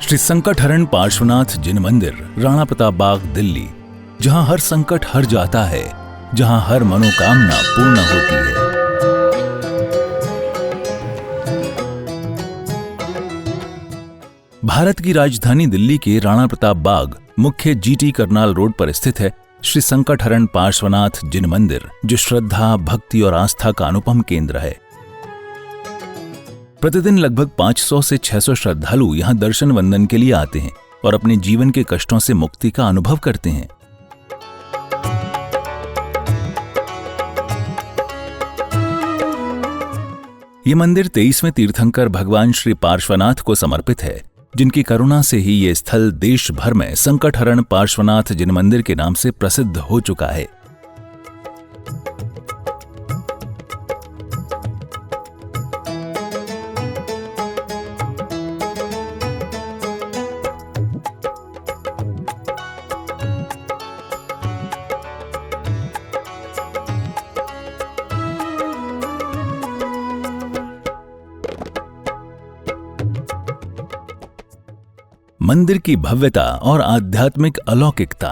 श्री संकटहरण पार्श्वनाथ जिन मंदिर, राणा प्रताप बाग, दिल्ली, जहां हर संकट हर जाता है, जहां हर मनोकामना पूर्ण होती है। भारत की राजधानी दिल्ली के राणा प्रताप बाग मुख्य जीटी करनाल रोड पर स्थित है श्री संकटहरण पार्श्वनाथ जिन मंदिर, जो श्रद्धा, भक्ति और आस्था का अनुपम केंद्र है। प्रतिदिन लगभग 500 से 600 श्रद्धालु यहां दर्शन वंदन के लिए आते हैं और अपने जीवन के कष्टों से मुक्ति का अनुभव करते हैं। ये मंदिर 23वें तीर्थंकर भगवान श्री पार्श्वनाथ को समर्पित है, जिनकी करुणा से ही ये स्थल देश भर में संकटहरण पार्श्वनाथ जिन मंदिर के नाम से प्रसिद्ध हो चुका है। मंदिर की भव्यता और आध्यात्मिक अलौकिकता।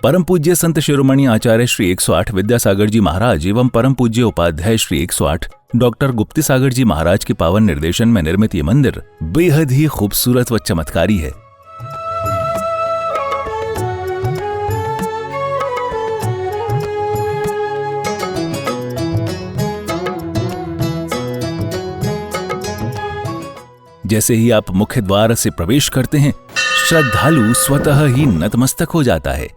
परम पूज्य संत शिरोमणि आचार्य श्री 108 विद्यासागर जी महाराज एवं परम पूज्य उपाध्याय श्री 108 डॉक्टर गुप्ती सागर जी महाराज के पावन निर्देशन में निर्मित ये मंदिर बेहद ही खूबसूरत व चमत्कारी है। जैसे ही आप मुख्य द्वार से प्रवेश करते हैं, श्रद्धालु स्वतः ही नतमस्तक हो जाता है।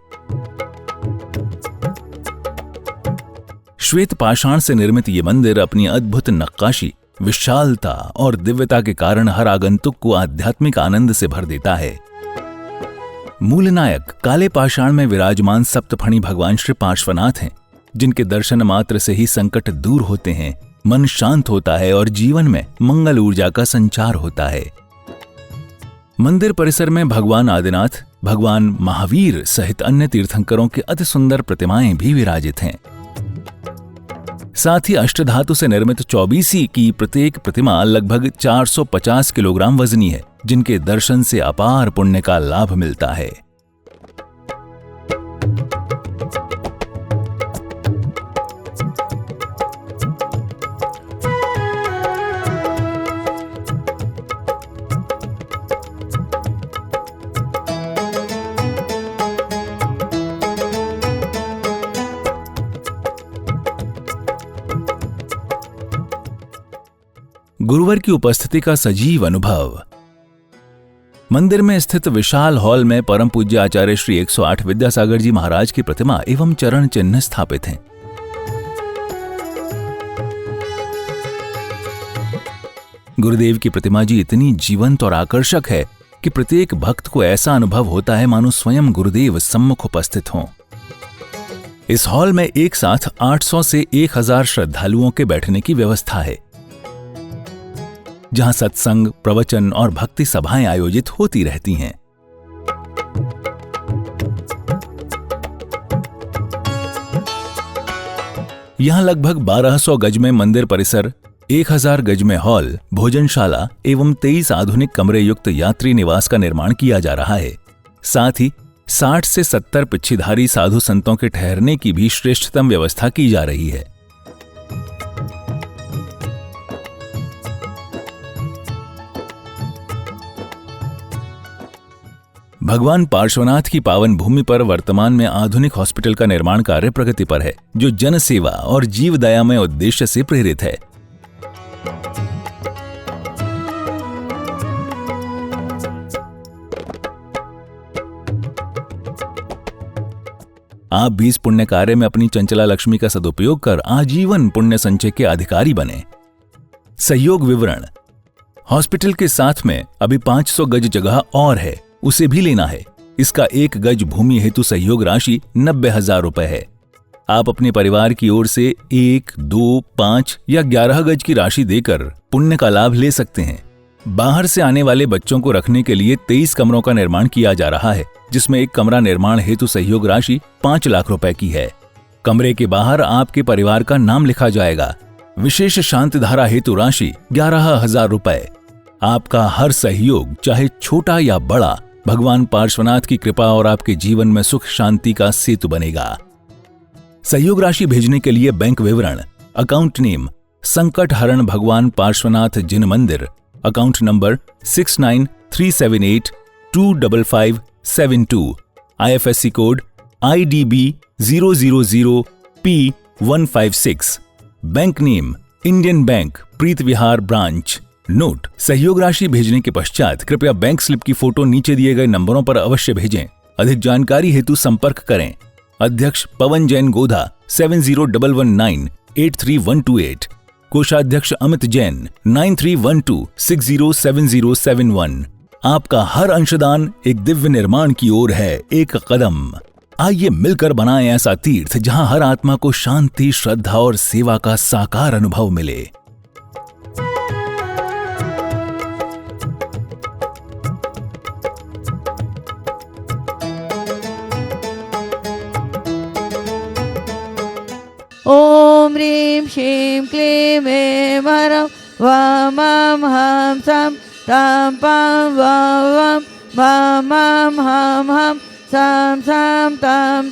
श्वेत पाषाण से निर्मित ये मंदिर अपनी अद्भुत नक्काशी, विशालता और दिव्यता के कारण हर आगंतुक को आध्यात्मिक आनंद से भर देता है। मूल नायक काले पाषाण में विराजमान सप्तफणी भगवान श्री पार्श्वनाथ हैं, जिनके दर्शन मात्र से ही संकट दूर होते हैं, मन शांत होता है और जीवन में मंगल ऊर्जा का संचार होता है। मंदिर परिसर में भगवान आदिनाथ, भगवान महावीर सहित अन्य तीर्थंकरों की अति सुंदर प्रतिमाएं भी विराजित हैं। साथ ही अष्टधातु से निर्मित 24 की प्रत्येक प्रतिमा लगभग 450 किलोग्राम वजनी है, जिनके दर्शन से अपार पुण्य का लाभ मिलता है। गुरुवर की उपस्थिति का सजीव अनुभव। मंदिर में स्थित विशाल हॉल में परम पूज्य आचार्य श्री 108 विद्यासागर जी महाराज की प्रतिमा एवं चरण चिन्ह स्थापित हैं। गुरुदेव की प्रतिमा जी इतनी जीवंत और आकर्षक है कि प्रत्येक भक्त को ऐसा अनुभव होता है मानो स्वयं गुरुदेव सम्मुख उपस्थित हों। इस हॉल में एक साथ 800 से 1000 श्रद्धालुओं के बैठने की व्यवस्था है, जहां सत्संग, प्रवचन और भक्ति सभाएं आयोजित होती रहती हैं। यहां लगभग 1200 गज में मंदिर परिसर, 1000 गज में हॉल, भोजनशाला एवं 23 आधुनिक कमरे युक्त यात्री निवास का निर्माण किया जा रहा है। साथ ही 60 से 70 पिच्छीधारी साधु संतों के ठहरने की भी श्रेष्ठतम व्यवस्था की जा रही है। भगवान पार्श्वनाथ की पावन भूमि पर वर्तमान में आधुनिक हॉस्पिटल का निर्माण कार्य प्रगति पर है, जो जन सेवा और जीव दयामय उद्देश्य से प्रेरित है। आप भी इस पुण्य कार्य में अपनी चंचला लक्ष्मी का सदुपयोग कर आजीवन पुण्य संचय के अधिकारी बने। सहयोग विवरण। हॉस्पिटल के साथ में अभी 500 गज जगह और है, उसे भी लेना है। इसका 1 गज भूमि हेतु सहयोग राशि 90,000 रुपए है। आप अपने परिवार की ओर से 1, 2, 5 या 11 गज की राशि देकर पुण्य का लाभ ले सकते हैं। बाहर से आने वाले बच्चों को रखने के लिए 23 कमरों का निर्माण किया जा रहा है, जिसमें एक कमरा निर्माण हेतु सहयोग राशि 5 लाख रुपए की है। कमरे के बाहर आपके परिवार का नाम लिखा जाएगा। विशेष शांति धारा हेतु राशि 11,000 रुपए। आपका हर सहयोग, चाहे छोटा या बड़ा, भगवान पार्श्वनाथ की कृपा और आपके जीवन में सुख शांति का सेतु बनेगा। सहयोग राशि भेजने के लिए बैंक विवरण, अकाउंट नेम संकट हरण भगवान Parshvanath Jin Mandir, account number 6937825572, IFSC code IDB 000P156, bank name Indian bank Preet Vihar branch. Note: सहयोग राशि भेजने के पश्चात कृपया बैंक स्लिप की फोटो नीचे दिए गए नंबरों पर अवश्य भेजें। अधिक जानकारी हेतु संपर्क करें अध्यक्ष पवन जैन गोधा 7011983128, कोषाध्यक्ष अमित जैन 9312607071। आपका हर अंशदान एक दिव्य निर्माण की ओर है एक कदम। आइए मिलकर बनाएं ऐसा तीर्थ जहां हर आत्मा को शांति, श्रद्धा और सेवा का साकार अनुभव मिले। ओम ह्रीं श्रीं क्लीं ऐं हरं वं मं हं सं तं पं वं मं हं सं तं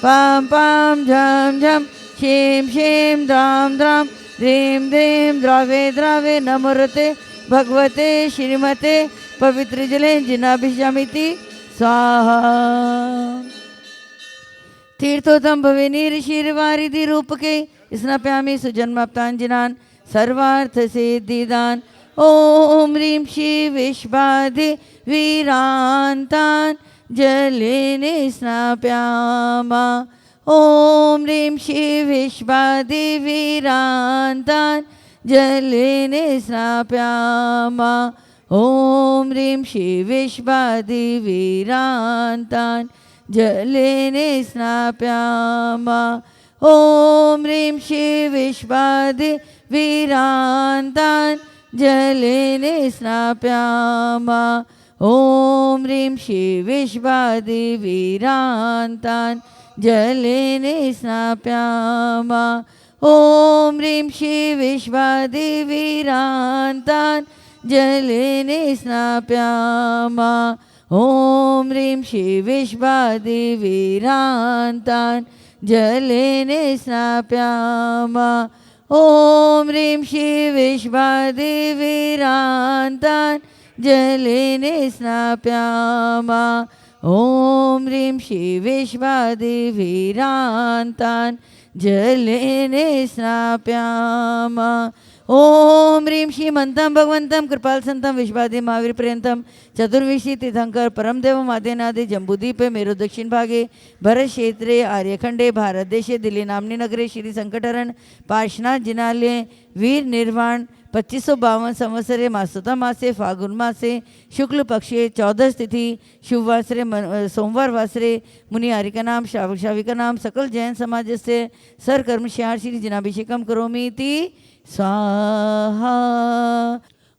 पं झं क्षीं क्षीं द्रां ह्रीं ह्रीं द्रवे नमोते भगवते श्रीमते पवित्र जले जिनाभिषामिति स्वाहा। तीर्थोत्तम भवेनीर शीरवारिधि रूप के स्नप्यामि सुजन्माप्तांजनान सर्वार्थ सिद्धिदान। ओम ह्रीं श्री विश्वादि वीरांतान जलेने स्नाप्यामा। ओम ह्रीं श्री विश्वादि वीरांतान जलेने स्नाप्यामा। ओम ह्रीं श्री विश्वादि वीरांतान जलेने स्नाप्यामा। ओम ह्रीं श्री विश्वादि वीरांतान जलेने स्नाप्यामा। ओम ह्रीं श्री विश्वादि वीरांतान जलेने स्नाप्यामा। ओम ह्रीं श्री विश्वादि वीरांतान जलेने स्नाप्यामा। ओम ह्रीं श्री विश्वादि वीरांतान जलेने स्नाप्यामा। ओम ह्रीं श्री विश्वादि वीरांतान जलेने स्नाप्यामा। ओम ह्रीं श्री विश्वादि वीरांतान जलेने स्नाप्यामा। ओम ह्रीं श्रीमंतं भगवंतं कृपाल संतं विश्वादि महावीर पर्यंतं चतुर्विशी तीर्थंकर परमदेव आदिनादि जम्बूद्वीपे मेरु दक्षिण भागे भरत क्षेत्रे आर्यखंडे भारत देशे दिल्ली नामनी नगरे श्री संकटहरण पार्श्वनाथ जिनालय वीर निर्वाण 2552 संवत्सरे मासोता मासे फागुन मासे शुक्ल पक्षे 14 तिथि शुभवासरे सोमवार वासरे मुनि आर्यका नाम शाविका नाम सकल जैन समाज से सरकर्म श्री जिनाभिषेकम करोमि इति स्वाहा।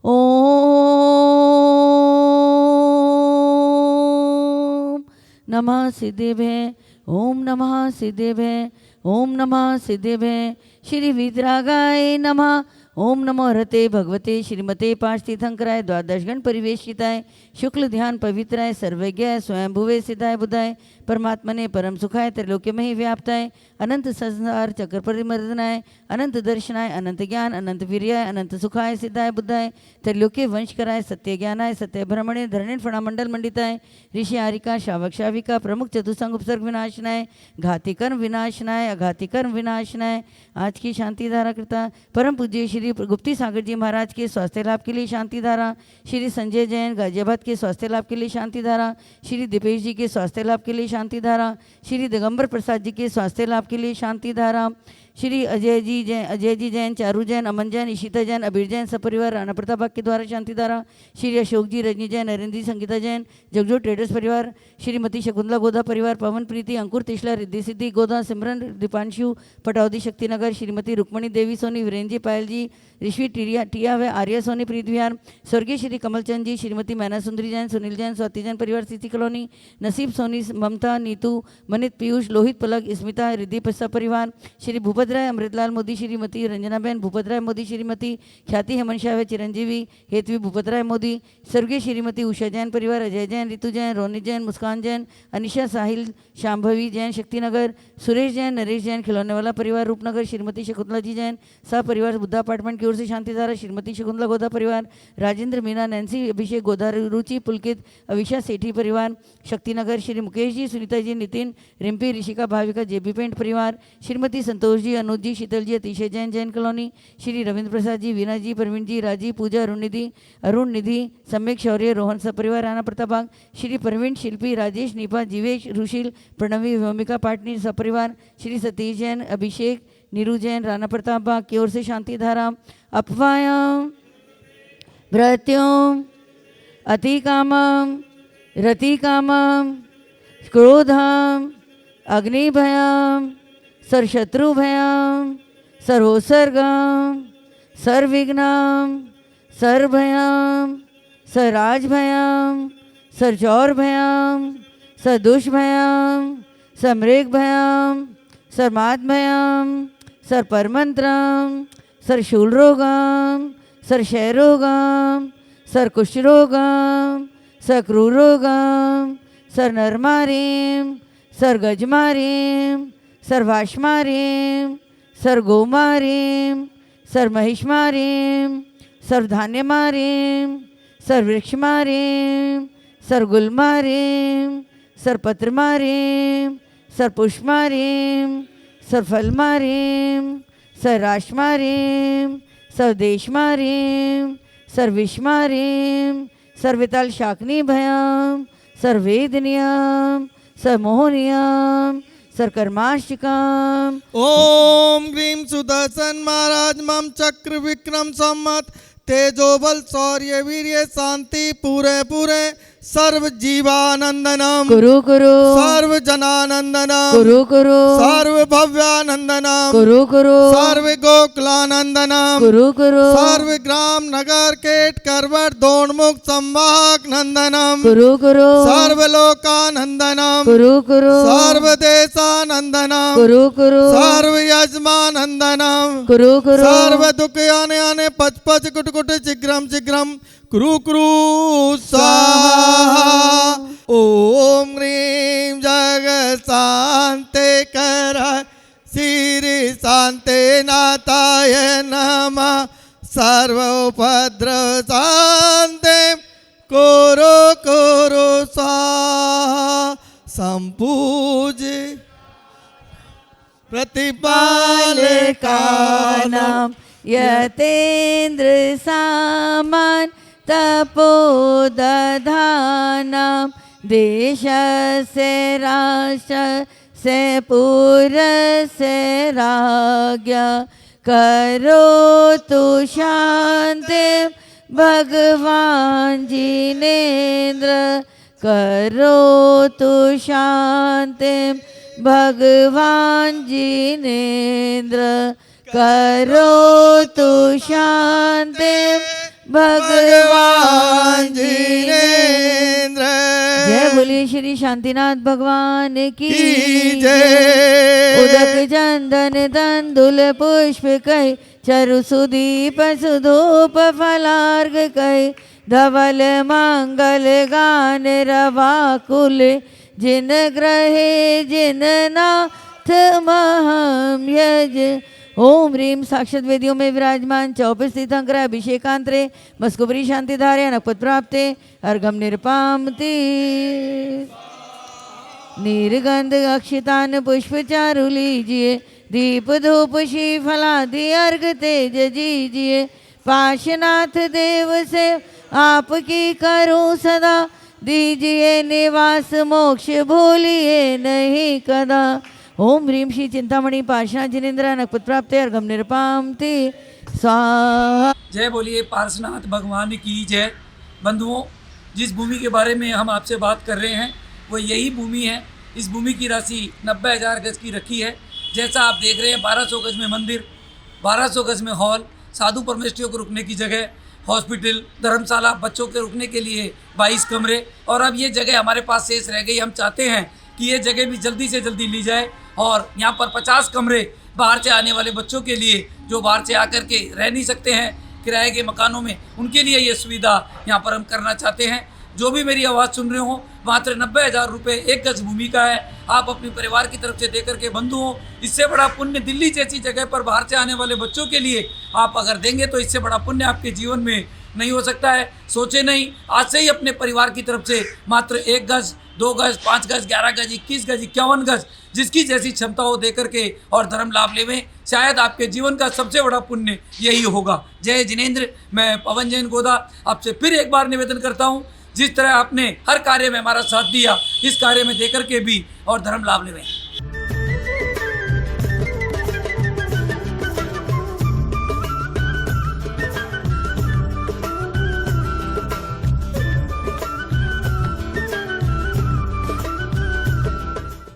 ओम नमः सिद्धिभे, ओम नमः सिद्धिभे, ओम नमः सिद्धिभे। श्री वीतरागाय नमः। ओम नमो हरते भगवते श्रीमते पांच तीर्थंकराय द्वादश गण परिवेशिताय शुक्ल ध्यान पवित्राय सर्वज्ञाय स्वयं भुवे सिद्धाय बुधाय परमात्मने परम सुखाय त्रिलोक्य में ही व्याप्ताय अनंत संसार चक्र परिमर्दनाय अनंत दर्शनाय अनंत ज्ञान अनंत वीर्याय अनंत सुखाय सिद्धाय बुद्धाय त्रिलोक्य वंश कराय सत्य ज्ञानाय सत्य भ्रमणे धरणीण फणामंडल मंडिताय ऋषि आरिका शावक शाविका प्रमुख चतुसंग उपसर्ग विनाशनाय घाती कर्म विनाशनाय अघाती कर्म विनाशनाय। आज की शांति धारा कृता परम पूज्य श्री गुप्ती सागर जी महाराज के स्वास्थ्य लाभ के लिए शांति धारा, श्री संजय जैन गाजियाबाद के स्वास्थ्य लाभ के लिए शांति धारा, श्री दीपेश जी के स्वास्थ्य लाभ के लिए शांति धारा, श्री दिगंबर प्रसाद जी के स्वास्थ्य लाभ के लिए शांति धारा, श्री अजय जी जैन चारू जैन अमन जैन ईशिता जैन अबीर जैन सपरिवार राणा प्रताप के द्वारा शांति धारा, श्री अशोक जी रजनी जैन नरेंद्र जी संगीता जैन जगजो ट्रेडर्स परिवार, श्रीमती शकुंतला गोदा परिवार पवन प्रीति अंकुर तिशला रिद्धि सिद्धि गोदा सिमरन दीपांशु पटौदी शक्तिनगर, श्रीमती रुक्मणी देवी सोनी वीरेंद्र जी पायल जी ऋषि टिया व आर्या सोनी प्रीत विहार, स्वर्गीय श्री कमलचंद जी श्रीमती मैना सुंदरी जैन सुनील जैन स्वाति जैन परिवार सीसी कॉलोनी, नसीब सोनी ममता नीतू मनित पीयूष लोहित पलक स्मिता रिद्धि पस्सा परिवार, श्री भूपत भूपतराय अमृतलाल मोदी श्रीमती रंजनाबेन भूपतराय मोदी श्रीमती ख्याति हेमंशा व चिरंजीवी हेतवी भूपतराय मोदी, स्वर्गीय श्रीमती उषा जैन परिवार अजय जैन, रितु जैन, रोनित जैन, मुस्कान जैन, अनिशा साहिल, शांभवी जैन शक्तिनगर, सुरेश जैन, नरेश जैन खिलौने वाला परिवार रूपनगर, श्रीमती शकुंतला जी जैन सह परिवार बुद्धा अपार्टमेंट की ओर से शांतिधारा, श्रीमती शकुंतला गोदा परिवार, राजेंद्र मीना नैन्सी अभिषेक गोदा रुचि पुलकित अविशा सेठी परिवार शक्तिनगर, श्री मुकेश जी, सुनीता जी, नितिन, रिम्पी, ऋषिका, भाविका, जेबी पेंट परिवार, श्रीमती संतोष जी, अनुज जी, शीतल जी, अतिशय जैन जैन कॉलोनी, श्री रविंद्र प्रसाद जी, वीना जी, प्रवीण जी, राजी, पूजा, अरुण निधि, सम्यक शौर्य, रोहन सपरिवार राणा प्रतापबाग, श्री प्रवीण, शिल्पी, राजेश, निपा, जीवेश, रुशील, प्रणवी, भूमिका पाटनी सपरिवार, श्री सतीश जैन, अभिषेक, नीरू जैन राणा प्रतापबाग की ओर से शांतिधारा, अपवायम भृत्योम अतिकामम रतिकामम क्रोधम अग्निभयम सर्वशत्रुभयम सर्वोत्सर्गम सर्वविघ्नम सर्वभयम सर्वराजभयम सर्वचौरभयम सर्वदुष्भयम सर्वमृगभयम सर्वमातभयम सर्वपरमंत्रम सर्वशूलरोगम सर्वक्षयरोगम सर्वकुष्ठरोगम सर्वक्रूरोगम सर्वनरमारीम सर्वगजमारीम सर्वभाषमारीम सर्वगोमारीम सर्वमहिषमारीम सर्वधान्यमारीम सर्ववृक्षमारीम सर्वगुलमारीम सर्वपत्रमारीम सर्वपुष्पमारीम सर्वफलमारीम सर्वराशमारीम सर्वदेशमारीम सर्वविषमारीम सर्वविताल शाकनी भयम सर्ववेदनियम सर्वमोहनियम सर्वकर्माष्टिकम। ओम ग्रीम सुदर्शन महाराज मम चक्र विक्रम सम्मत तेजोबल शौर्य वीर्य शांति पूरे पूरे सर्व जीवानंदनम कुरु कुरु सर्व जनानंदनम कुरु कुरु सर्व भव्यानंदनम कुरु कुरु सर्व गोकुलानंदनम कुरु कुरु सर्व ग्राम नगर केट करवट दोणमुख संवाहक नंदनम कुरु कुरु सर्वलोकानंदनम कुरु कुरु सर्वदेशानंदनम कुरु कुरु सर्व यजमानंदनम कुरु कुरु सर्व दुख आने आने पच पच कुट कुट शीघ्रम शीघ्रम क्रू क्रू स्वाहा। ओम ह्रीं जग शांते कराय श्री शांते नाथाय नमः सर्वोपद्रव शांते कुरु कुरु स्वाहा। संपूज्य प्रतिपालकानां यतेन्द्र सामान तपोदधानां देशस्य राष्ट्रस्य पुरस्य राज्ञा करोतु शान्तिं भगवान् जिनेन्द्र करोतु शान्तिं भगवान् जिनेन्द्र करोतु शान्तिं भगवान जिनेन्द्र। जय बोलिए श्री शांतिनाथ भगवान की जय। उदक चंदन तंदुल पुष्प कई चरु सुदीप सुधूप फलार्घ कई धवल मंगल गान रवाकुल जिन ग्रहे जिन नाथ महम यज। ओम ह्रीं साक्षात वेदियों में विराजमान 24 तीर्थंकर अभिषेकांतरे मस्कुबरी शांतिधारे अनपद प्राप्ते अर्घम निरपामति निर्गंध अक्षितान पुष्प चारु लीजिए दीप धूप श्रीफलादि अर्घ तेज दीजिए पाशनाथ देव से आपकी करूं सदा दीजिए निवास मोक्ष भूलिए नहीं कदा। ओम ह्रीं श्री चिंतामणि पार्श्वनाथ जिनेन्द्र नकपत प्राप्ते अर्घम निरपामति स्वाहा। जय बोलिए पार्श्वनाथ भगवान की जय। बंधुओं, जिस भूमि के बारे में हम आपसे बात कर रहे हैं वो यही भूमि है। इस भूमि की राशि 90,000 गज की रखी है। जैसा आप देख रहे हैं 1200 गज में मंदिर, 1200 गज में हॉल, साधु परमेष्ठियों को रुकने की जगह, हॉस्पिटल, धर्मशाला, बच्चों के रुकने के लिए 22 कमरे। और अब ये जगह हमारे पास शेष रह गई। हम चाहते हैं कि ये जगह भी जल्दी से जल्दी ली जाए और यहाँ पर 50 कमरे बाहर से आने वाले बच्चों के लिए जो बाहर से आकर के रह नहीं सकते हैं किराए के मकानों में, उनके लिए ये सुविधा यहाँ पर हम करना चाहते हैं। जो भी मेरी आवाज़ सुन रहे हो, मात्र 90,000 रुपये 1 गज भूमि का है। आप अपने परिवार की तरफ से देकर के बंधुओं, इससे बड़ा पुण्य दिल्ली जैसी जगह पर बाहर से आने वाले बच्चों के लिए आप अगर देंगे तो इससे बड़ा पुण्य आपके जीवन में नहीं हो सकता है। सोचे नहीं, आज से ही अपने परिवार की तरफ से मात्र 1 गज, 2 गज, 5 गज, 11 गज, 21 गज, 51 गज, जिसकी जैसी क्षमता हो देकर के और धर्म लाभ लेवें। शायद आपके जीवन का सबसे बड़ा पुण्य यही होगा। जय जिनेंद्र। मैं पवन जैन गोदा आपसे फिर एक बार निवेदन करता हूँ, जिस तरह आपने हर कार्य में हमारा साथ दिया, इस कार्य में देकर के भी और धर्म लाभ लेवें।